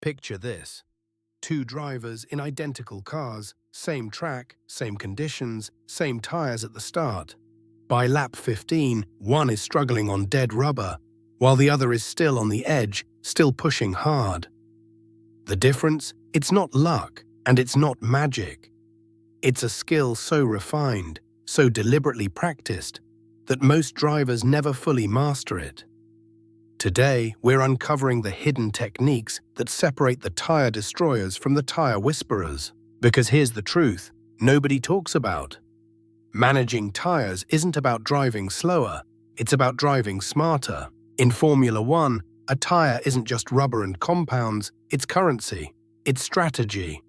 Picture this. Two drivers in identical cars, same track, same conditions, same tires at the start. By lap 15, one is struggling on dead rubber, while the other is still on the edge, still pushing hard. The difference? It's not luck, and it's not magic. It's a skill so refined, so deliberately practiced, that most drivers never fully master it. Today, we're uncovering the hidden techniques that separate the tire destroyers from the tire whisperers. Because here's the truth, nobody talks about. Managing tires isn't about driving slower, it's about driving smarter. In Formula One, a tire isn't just rubber and compounds, it's currency, it's strategy.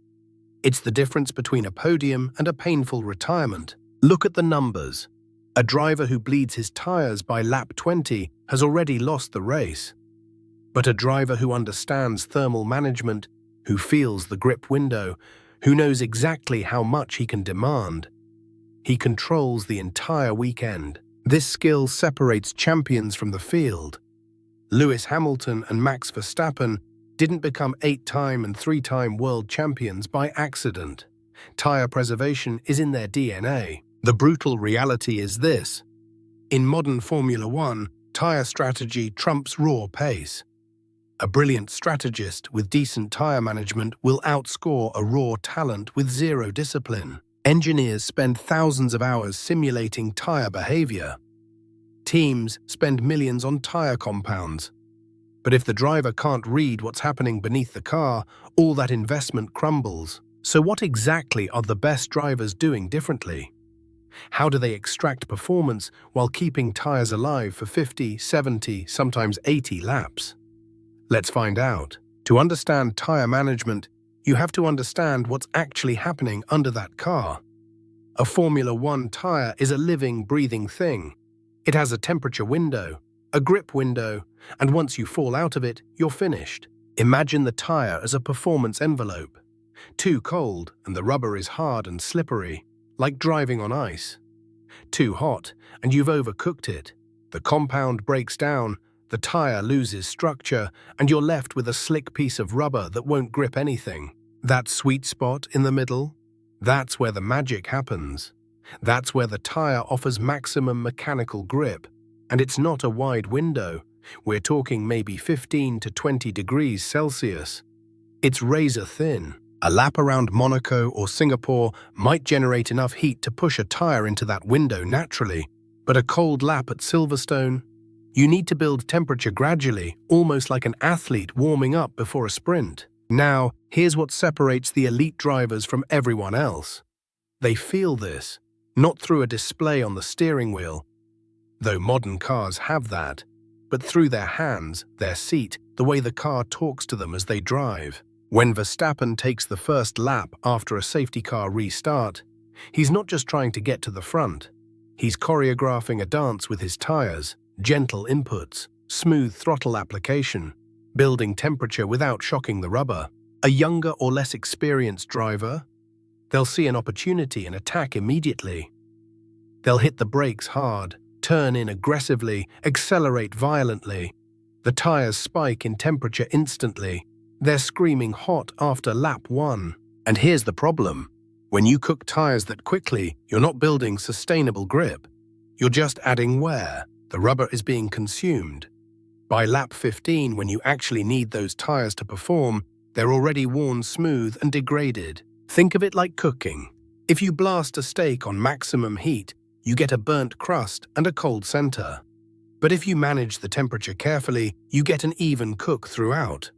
It's the difference between a podium and a painful retirement. Look at the numbers. A driver who bleeds his tires by lap 20 has already lost the race. But a driver who understands thermal management, who feels the grip window, who knows exactly how much he can demand, he controls the entire weekend. This skill separates champions from the field. Lewis Hamilton and Max Verstappen didn't become 8-time and 3-time world champions by accident. Tire preservation is in their DNA. The brutal reality is this. In modern Formula One, tire strategy trumps raw pace. A brilliant strategist with decent tire management will outscore a raw talent with zero discipline. Engineers spend thousands of hours simulating tire behavior. Teams spend millions on tire compounds. But if the driver can't read what's happening beneath the car, all that investment crumbles. So what exactly are the best drivers doing differently? How do they extract performance while keeping tires alive for 50, 70, sometimes 80 laps? Let's find out. To understand tire management, you have to understand what's actually happening under that car. A Formula One tire is a living, breathing thing. It has a temperature window, a grip window, and once you fall out of it, you're finished. Imagine the tire as a performance envelope. Too cold, and the rubber is hard and slippery, like driving on ice. Too hot, and you've overcooked it. The compound breaks down, the tire loses structure, and you're left with a slick piece of rubber that won't grip anything. That sweet spot in the middle? That's where the magic happens. That's where the tire offers maximum mechanical grip. And it's not a wide window. We're talking maybe 15 to 20 degrees Celsius. It's razor thin. A lap around Monaco or Singapore might generate enough heat to push a tire into that window naturally, but a cold lap at Silverstone? You need to build temperature gradually, almost like an athlete warming up before a sprint. Now, here's what separates the elite drivers from everyone else. They feel this, not through a display on the steering wheel, though modern cars have that, but through their hands, their seat, the way the car talks to them as they drive. When Verstappen takes the first lap after a safety car restart, he's not just trying to get to the front. He's choreographing a dance with his tires, gentle inputs, smooth throttle application, building temperature without shocking the rubber. A younger or less experienced driver, they'll see an opportunity and attack immediately. They'll hit the brakes hard, turn in aggressively, accelerate violently. The tires spike in temperature instantly. They're screaming hot after lap 1. And here's the problem. When you cook tires that quickly, you're not building sustainable grip. You're just adding wear. The rubber is being consumed. By lap 15, when you actually need those tires to perform, they're already worn smooth and degraded. Think of it like cooking. If you blast a steak on maximum heat, you get a burnt crust and a cold center. But if you manage the temperature carefully, you get an even cook throughout.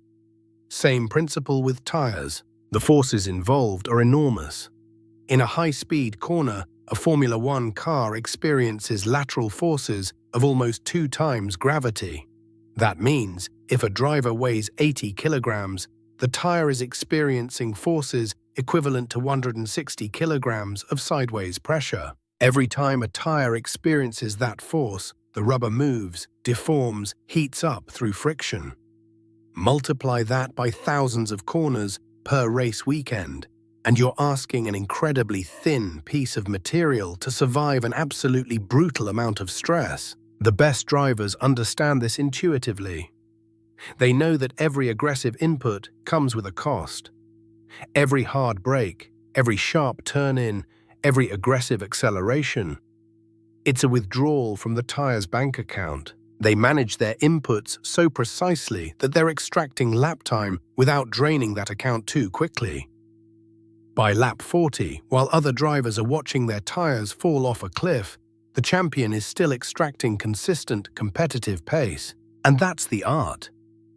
Same principle with tires. The forces involved are enormous. In a high-speed corner, a Formula One car experiences lateral forces of almost 2 times gravity. That means, if a driver weighs 80 kilograms, the tire is experiencing forces equivalent to 160 kilograms of sideways pressure. Every time a tire experiences that force, the rubber moves, deforms, heats up through friction. Multiply that by thousands of corners per race weekend, and you're asking an incredibly thin piece of material to survive an absolutely brutal amount of stress. The best drivers understand this intuitively. They know that every aggressive input comes with a cost. Every hard brake, every sharp turn-in, every aggressive acceleration. It's a withdrawal from the tire's bank account. They manage their inputs so precisely that they're extracting lap time without draining that account too quickly. By lap 40, while other drivers are watching their tires fall off a cliff, the champion is still extracting consistent, competitive pace. And that's the art.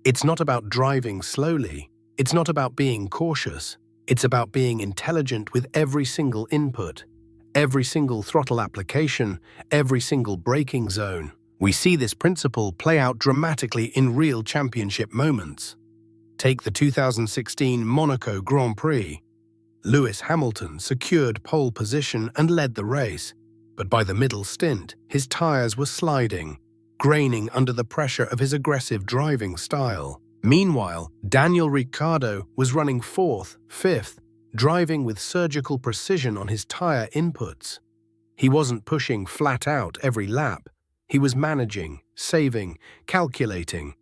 It's not about driving slowly. It's not about being cautious. It's about being intelligent with every single input, every single throttle application, every single braking zone. We see this principle play out dramatically in real championship moments. Take the 2016 Monaco Grand Prix. Lewis Hamilton secured pole position and led the race, but by the middle stint, his tires were sliding, graining under the pressure of his aggressive driving style. Meanwhile, Daniel Ricciardo was running fourth, fifth, driving with surgical precision on his tire inputs. He wasn't pushing flat out every lap. He was managing, saving, calculating.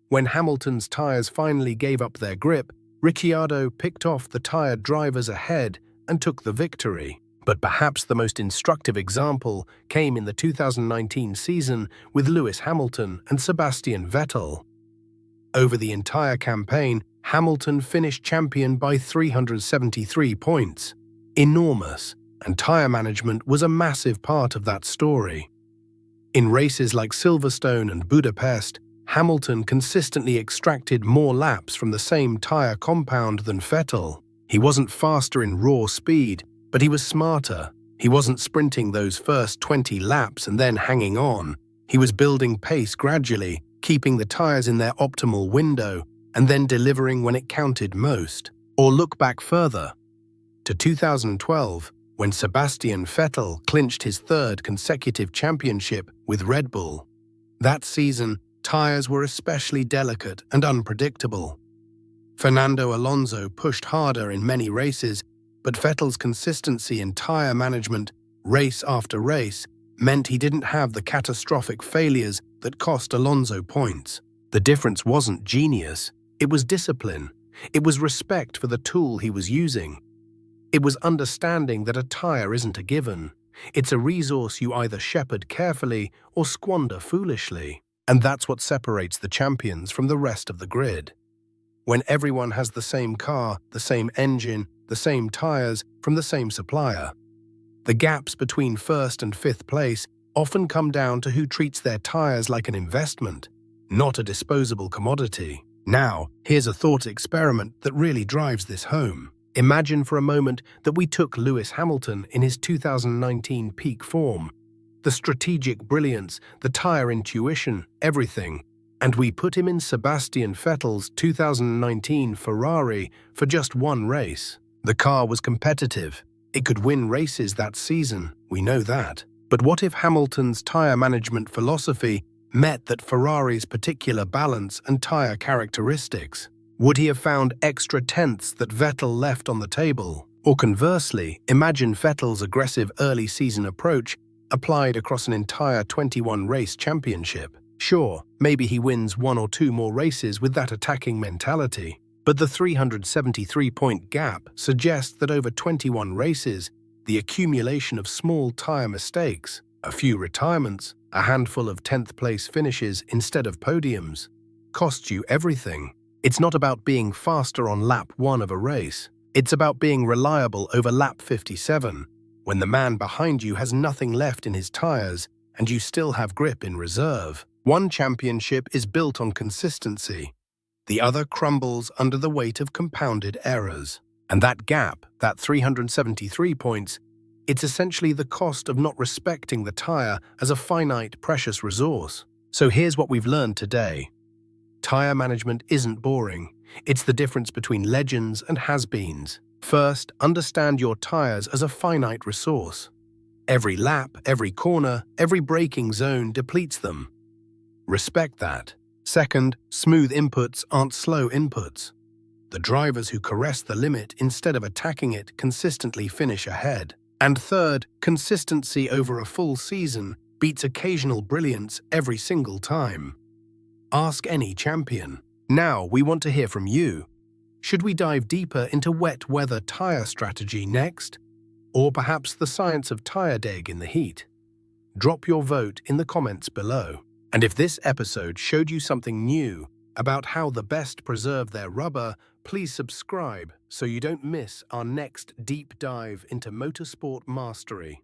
When Hamilton's tires finally gave up their grip, Ricciardo picked off the tired drivers ahead and took the victory. But perhaps the most instructive example came in the 2019 season with Lewis Hamilton and Sebastian Vettel. Over the entire campaign, Hamilton finished champion by 373 points. Enormous, and tire management was a massive part of that story. In races like Silverstone and Budapest, Hamilton consistently extracted more laps from the same tire compound than Vettel. He wasn't faster in raw speed, but he was smarter. He wasn't sprinting those first 20 laps and then hanging on. He was building pace gradually, keeping the tires in their optimal window, and then delivering when it counted most. Or look back further, to 2012, when Sebastian Vettel clinched his third consecutive championship with Red Bull. That season, tires were especially delicate and unpredictable. Fernando Alonso pushed harder in many races, but Vettel's consistency in tire management, race after race, meant he didn't have the catastrophic failures that cost Alonso points. The difference wasn't genius, it was discipline. It was respect for the tool he was using. It was understanding that a tire isn't a given. It's a resource you either shepherd carefully or squander foolishly. And that's what separates the champions from the rest of the grid. When everyone has the same car, the same engine, the same tires from the same supplier, the gaps between first and fifth place often come down to who treats their tires like an investment, not a disposable commodity. Now, here's a thought experiment that really drives this home. Imagine for a moment that we took Lewis Hamilton in his 2019 peak form, the strategic brilliance, the tire intuition, everything, and we put him in Sebastian Vettel's 2019 Ferrari for just one race. The car was competitive. It could win races that season, we know that. But what if Hamilton's tire management philosophy met that Ferrari's particular balance and tire characteristics? Would he have found extra tenths that Vettel left on the table? Or conversely, imagine Vettel's aggressive early season approach applied across an entire 21-race championship. Sure, maybe he wins one or two more races with that attacking mentality, but the 373-point gap suggests that over 21 races, the accumulation of small tire mistakes, a few retirements, a handful of 10th-place finishes instead of podiums, costs you everything. It's not about being faster on lap 1 of a race. It's about being reliable over lap 57, when the man behind you has nothing left in his tires and you still have grip in reserve. One championship is built on consistency. The other crumbles under the weight of compounded errors. And that gap, that 373 points, it's essentially the cost of not respecting the tire as a finite, precious resource. So here's what we've learned today. Tire management isn't boring. It's the difference between legends and has-beens. First, understand your tires as a finite resource. Every lap, every corner, every braking zone depletes them. Respect that. Second, smooth inputs aren't slow inputs. The drivers who caress the limit instead of attacking it consistently finish ahead. And third, consistency over a full season beats occasional brilliance every single time. Ask any champion. Now we want to hear from you. Should we dive deeper into wet weather tire strategy next? Or perhaps the science of tire deg in the heat? Drop your vote in the comments below. And if this episode showed you something new about how the best preserve their rubber, please subscribe so you don't miss our next deep dive into motorsport mastery.